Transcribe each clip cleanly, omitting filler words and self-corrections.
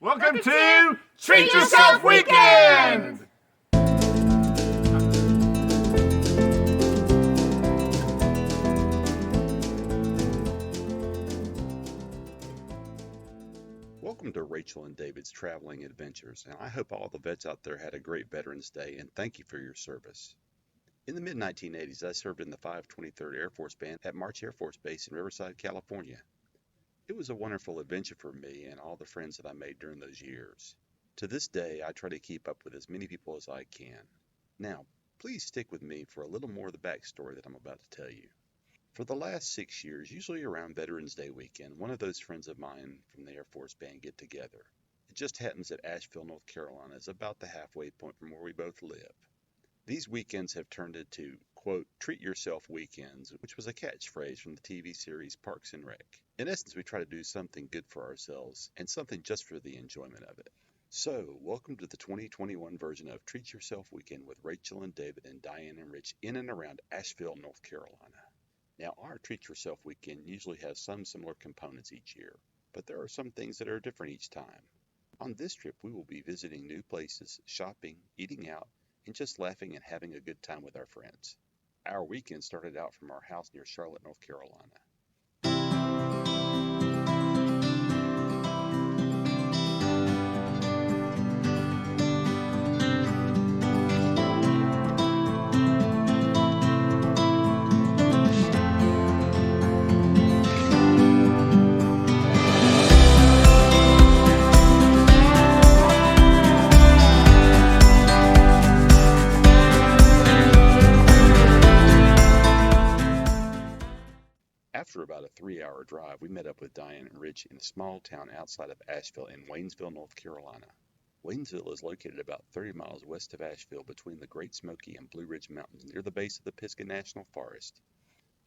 Welcome to Treat Yourself Weekend! Welcome to Rachel and David's Traveling Adventures, and I hope all the vets out there had a great Veterans Day, and thank you for your service. In the mid-1980s, I served in the 523rd Air Force Band at March Air Force Base in Riverside, California. It was a wonderful adventure for me and all the friends that I made during those years. To this day, I try to keep up with as many people as I can. Now, please stick with me for a little more of the backstory that I'm about to tell you. For the last 6 years, usually around Veterans Day weekend, one of those friends of mine from the Air Force Band get together. It just happens that Asheville, North Carolina is about the halfway point from where we both live. These weekends have turned into, quote, treat yourself weekends, which was a catchphrase from the TV series Parks and Rec. In essence, we try to do something good for ourselves and something just for the enjoyment of it. So, welcome to the 2021 version of Treat Yourself Weekend with Rachel and David and Diane and Rich in and around Asheville, North Carolina. Now, our Treat Yourself Weekend usually has some similar components each year, but there are some things that are different each time. On this trip, we will be visiting new places, shopping, eating out, and just laughing and having a good time with our friends. Our weekend started out from our house near Charlotte, North Carolina. After about a 3-hour drive, we met up with Diane and Rich in a small town outside of Asheville in Waynesville, North Carolina. Waynesville is located about 30 miles west of Asheville between the Great Smoky and Blue Ridge Mountains near the base of the Pisgah National Forest.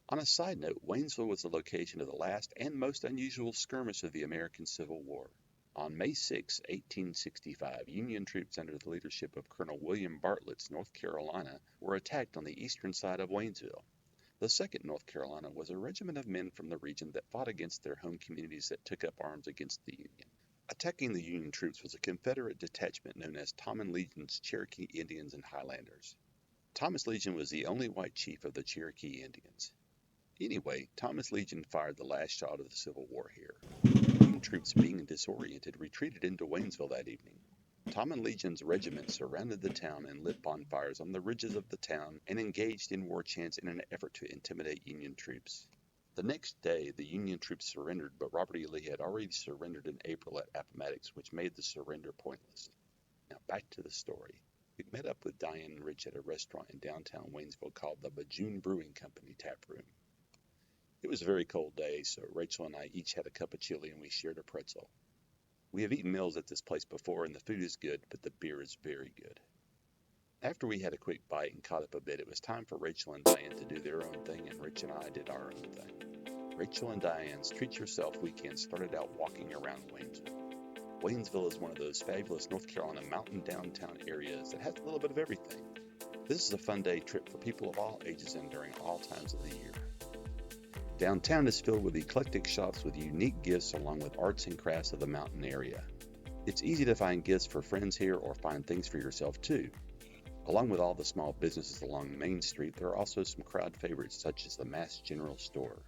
On a side note, Waynesville was the location of the last and most unusual skirmish of the American Civil War. On May 6, 1865, Union troops under the leadership of Colonel William Bartlett's North Carolina were attacked on the eastern side of Waynesville. The 2nd North Carolina was a regiment of men from the region that fought against their home communities that took up arms against the Union. Attacking the Union troops was a Confederate detachment known as Thomas Legion's Cherokee Indians and Highlanders. Thomas Legion was the only white chief of the Cherokee Indians. Anyway, Thomas Legion fired the last shot of the Civil War here. Union troops, being disoriented, retreated into Waynesville that evening. Thomas Legion's regiment surrounded the town and lit bonfires on the ridges of the town and engaged in war chants in an effort to intimidate Union troops. The next day, the Union troops surrendered, but Robert E. Lee had already surrendered in April at Appomattox, which made the surrender pointless. Now back to the story. We met up with Diane and Rich at a restaurant in downtown Waynesville called the Bajune Brewing Company Tap Room. It was a very cold day, so Rachel and I each had a cup of chili and we shared a pretzel. We have eaten meals at this place before, and the food is good, but the beer is very good. After we had a quick bite and caught up a bit, it was time for Rachel and Diane to do their own thing, and Rich and I did our own thing. Rachel and Diane's Treat Yourself Weekend started out walking around Waynesville. Waynesville is one of those fabulous North Carolina mountain downtown areas that has a little bit of everything. This is a fun day trip for people of all ages and during all times of the year. Downtown is filled with eclectic shops with unique gifts along with arts and crafts of the mountain area. It's easy to find gifts for friends here or find things for yourself too. Along with all the small businesses along Main Street, there are also some crowd favorites such as the Mass General Store.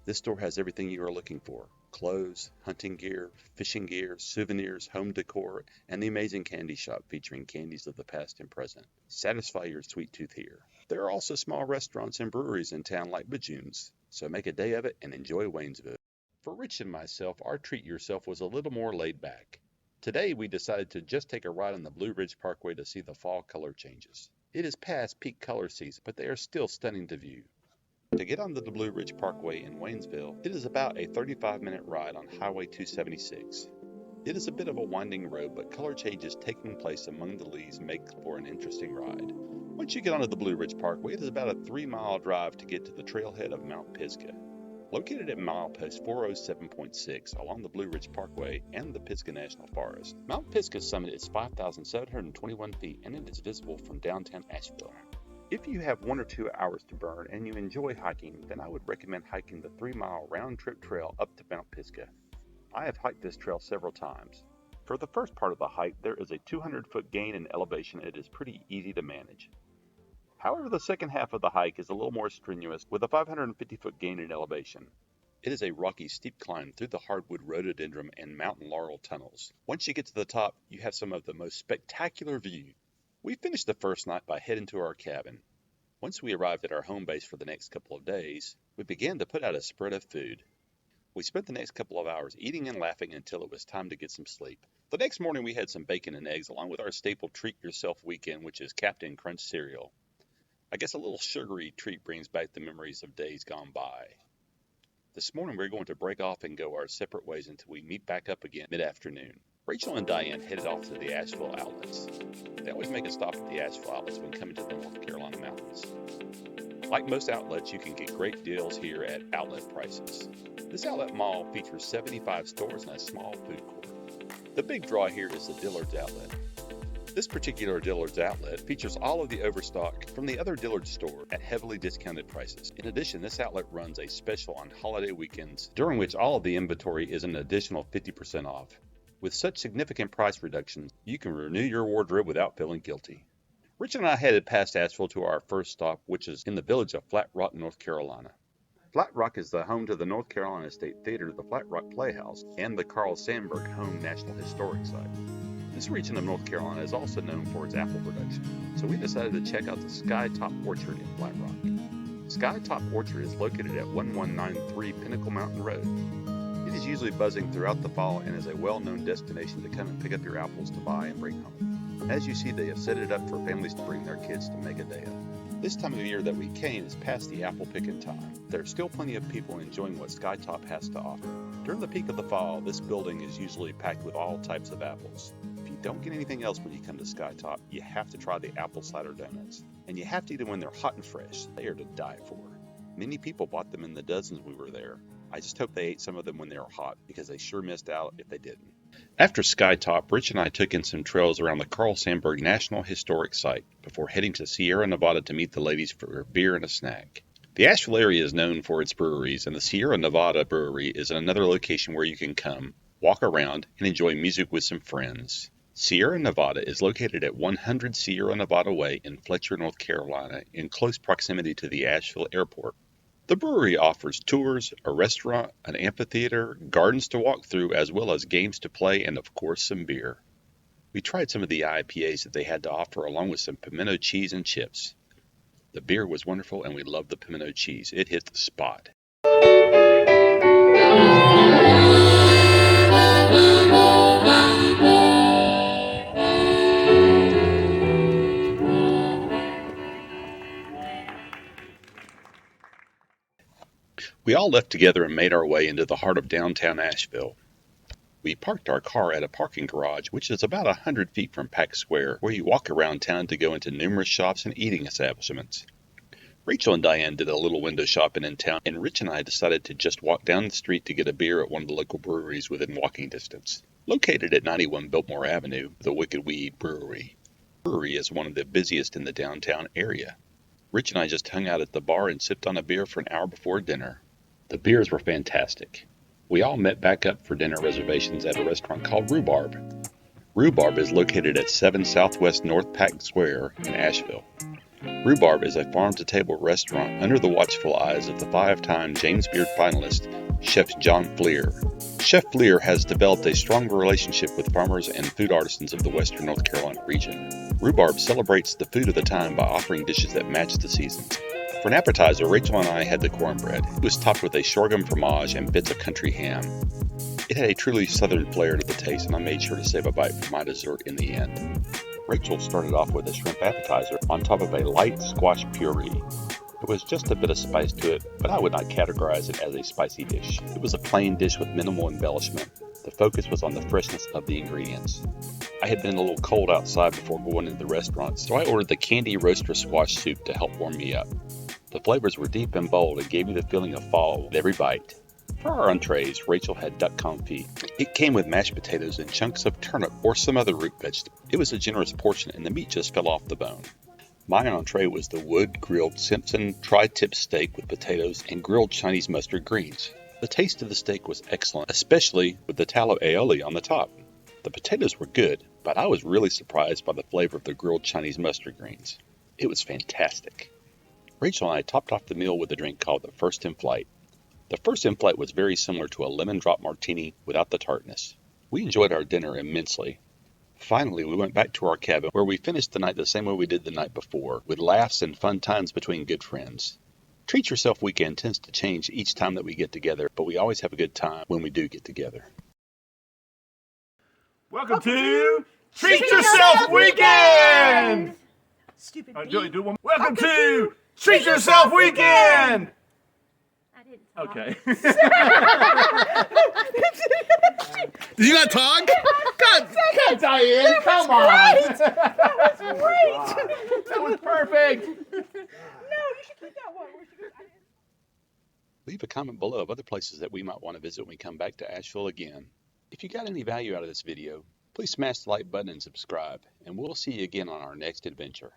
This store has everything you are looking for: clothes, hunting gear, fishing gear, souvenirs, home decor, and the amazing candy shop featuring candies of the past and present. Satisfy your sweet tooth here. There are also small restaurants and breweries in town like Bajune's, so make a day of it and enjoy Waynesville. For Rich and myself, our treat yourself was a little more laid back. Today we decided to just take a ride on the Blue Ridge Parkway to see the fall color changes. It is past peak color season, but they are still stunning to view. To get onto the Blue Ridge Parkway in Waynesville, it is about a 35-minute ride on Highway 276. It is a bit of a winding road, but color changes taking place among the leaves make for an interesting ride. Once you get onto the Blue Ridge Parkway, it is about a 3-mile drive to get to the trailhead of Mt.Pisgah. Located at milepost 407.6 along the Blue Ridge Parkway and the Pisgah National Forest, Mt.Pisgah's summit is 5,721 feet and it is visible from downtown Asheville. If you have 1 or 2 hours to burn and you enjoy hiking, then I would recommend hiking the 3-mile round-trip trail up to Mt.Pisgah. I have hiked this trail several times. For the first part of the hike, there is a 200-foot gain in elevation and it is pretty easy to manage. However, the second half of the hike is a little more strenuous with a 550-foot gain in elevation. It is a rocky, steep climb through the hardwood rhododendron and mountain laurel tunnels. Once you get to the top, you have some of the most spectacular view. We finished the first night by heading to our cabin. Once we arrived at our home base for the next couple of days, we began to put out a spread of food. We spent the next couple of hours eating and laughing until it was time to get some sleep. The next morning we had some bacon and eggs along with our staple treat yourself weekend, which is Captain Crunch cereal. I guess a little sugary treat brings back the memories of days gone by. This morning we're going to break off and go our separate ways until we meet back up again mid-afternoon. Rachel and Diane headed off to the Asheville outlets. They always make a stop at the Asheville outlets when coming to the North Carolina mountains. Like most outlets, you can get great deals here at outlet prices. This outlet mall features 75 stores and a small food court. The big draw here is the Dillard's outlet. This particular Dillard's outlet features all of the overstock from the other Dillard's store at heavily discounted prices. In addition, this outlet runs a special on holiday weekends, during which all of the inventory is an additional 50% off. With such significant price reductions, you can renew your wardrobe without feeling guilty. Rich and I headed past Asheville to our first stop, which is in the village of Flat Rock, North Carolina. Flat Rock is the home to the North Carolina State Theater, the Flat Rock Playhouse, and the Carl Sandburg Home National Historic Site. This region of North Carolina is also known for its apple production, so we decided to check out the Sky Top Orchard in Flat Rock. Sky Top Orchard is located at 1193 Pinnacle Mountain Road. It is usually buzzing throughout the fall and is a well-known destination to come and pick up your apples to buy and bring home. As you see, they have set it up for families to bring their kids to make a day of. This time of year that we came is past the apple picking time. There are still plenty of people enjoying what Sky Top has to offer. During the peak of the fall, this building is usually packed with all types of apples. If you don't get anything else when you come to Sky Top, you have to try the apple cider donuts. And you have to eat them when they're hot and fresh. They are to die for. Many people bought them in the dozens we were there. I just hope they ate some of them when they were hot, because they sure missed out if they didn't. After Sky Top, Rich and I took in some trails around the Carl Sandburg National Historic Site before heading to Sierra Nevada to meet the ladies for a beer and a snack. The Asheville area is known for its breweries, and the Sierra Nevada Brewery is another location where you can come, walk around, and enjoy music with some friends. Sierra Nevada is located at 100 Sierra Nevada Way in Fletcher, North Carolina, in close proximity to the Asheville Airport. The brewery offers tours, a restaurant, an amphitheater, gardens to walk through, as well as games to play and, of course, some beer. We tried some of the IPAs that they had to offer, along with some pimento cheese and chips. The beer was wonderful, and we loved the pimento cheese. It hit the spot. We all left together and made our way into the heart of downtown Asheville. We parked our car at a parking garage, which is about 100 feet from Pack Square, where you walk around town to go into numerous shops and eating establishments. Rachel and Diane did a little window shopping in town, and Rich and I decided to just walk down the street to get a beer at one of the local breweries within walking distance. Located at 91 Biltmore Avenue, the Wicked Weed Brewery. The brewery is one of the busiest in the downtown area. Rich and I just hung out at the bar and sipped on a beer for an hour before dinner. The beers were fantastic. We all met back up for dinner reservations at a restaurant called Rhubarb. Rhubarb is located at 7 Southwest North Pack Square in Asheville. Rhubarb is a farm-to-table restaurant under the watchful eyes of the 5-time James Beard finalist, Chef John Fleer. Chef Fleer has developed a strong relationship with farmers and food artisans of the western North Carolina region. Rhubarb celebrates the food of the time by offering dishes that match the seasons. For an appetizer, Rachel and I had the cornbread. It was topped with a sorghum fromage and bits of country ham. It had a truly southern flair to the taste, and I made sure to save a bite for my dessert in the end. Rachel started off with a shrimp appetizer on top of a light squash puree. It was just a bit of spice to it, but I would not categorize it as a spicy dish. It was a plain dish with minimal embellishment. The focus was on the freshness of the ingredients. I had been a little cold outside before going into the restaurant, so I ordered the candy roaster squash soup to help warm me up. The flavors were deep and bold and gave me the feeling of fall with every bite. For our entrees, Rachel had duck confit. It came with mashed potatoes and chunks of turnip or some other root vegetable. It was a generous portion and the meat just fell off the bone. My entree was the wood-grilled Simpson tri-tip steak with potatoes and grilled Chinese mustard greens. The taste of the steak was excellent, especially with the tallow aioli on the top. The potatoes were good, but I was really surprised by the flavor of the grilled Chinese mustard greens. It was fantastic. Rachel and I topped off the meal with a drink called the First in Flight. The First in Flight was very similar to a lemon drop martini without the tartness. We enjoyed our dinner immensely. Finally, we went back to our cabin where we finished the night the same way we did the night before, with laughs and fun times between good friends. Treat Yourself Weekend tends to change each time that we get together, but we always have a good time when we do get together. Welcome to Treat Yourself Weekend! Stupid Do one. Welcome to Treat Yourself Weekend! I didn't talk. Okay. Did you not talk? God, Diane, come on! That was great! That was perfect! No, you should keep that one. Leave a comment below of other places that we might want to visit when we come back to Asheville again. If you got any value out of this video, please smash the like button and subscribe, and we'll see you again on our next adventure.